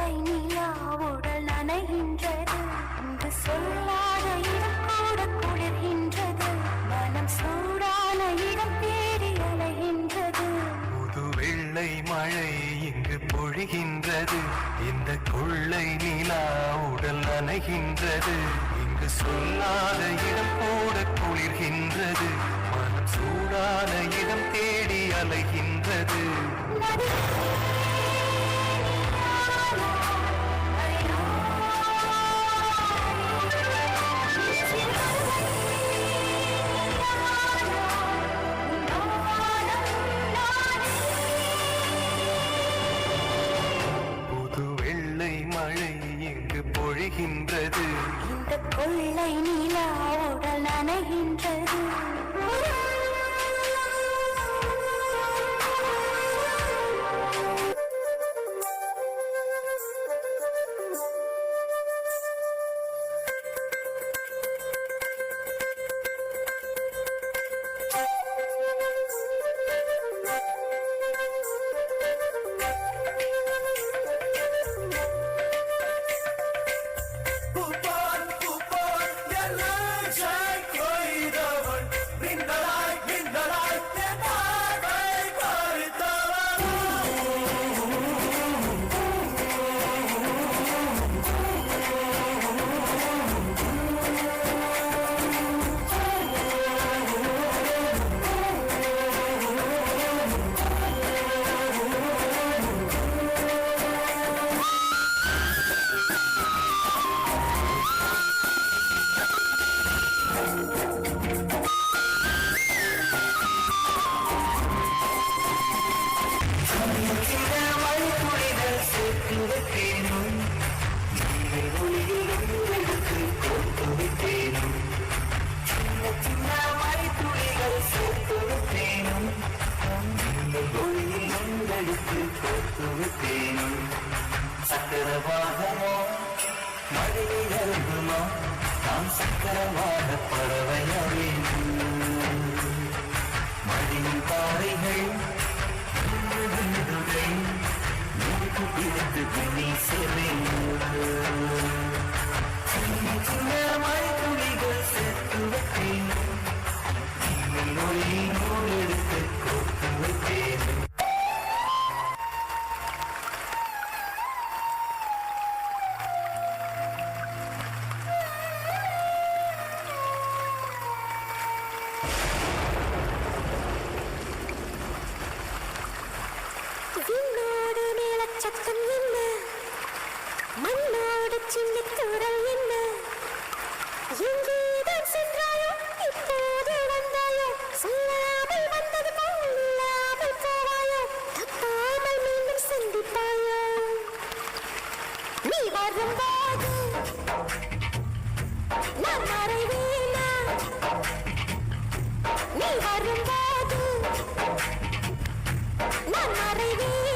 கொள்ளை நிலா உடல் நனைகின்றது. இங்கு சொல்லாத இடம் கூட குளிர்கின்றது. மனம் சூடான இடம் தேடி அலைகின்றது. புது வெள்ளை மழை இங்கு பொழிகின்றது. இந்த கொள்ளை நிலா உடல் நனைகின்றது. இங்கு சொல்லாத இடம் கூட குளிர்கின்றது. மனம் சூடான இடம் தேடி அலைகின்றது. புது வெள்ளை மழை இங்கு பொழிகின்றது. இந்த கொள்ளை நிலா உடல் நனைகின்றது. சக்கரவாகமோ மழையில் எழுதுமோ நாம் சக்கரவாக பறவையாவே மழையின் பாறைகள் நீ சேவை மழை துளிகள் சேர்த்து வைத்தேன். நோயை நூல் எடுத்து கோர்த்து வைத்தேன். விண்ணோடு மேலச்சத்தம் என்ன, மண்ணோடு சின்ன குரல் என்ன, எங்கேதான் சென்றாயோ இப்போது வந்தாயோ, சொல்லாமல் வந்தது போல் இல்லாமல் போவாயோ, தப்பாமல் மீண்டும் சந்திப்பாயோ. நீ வரும்போது நான் மறைவேனா, நீ வரும்போது நான் மறைவேன்.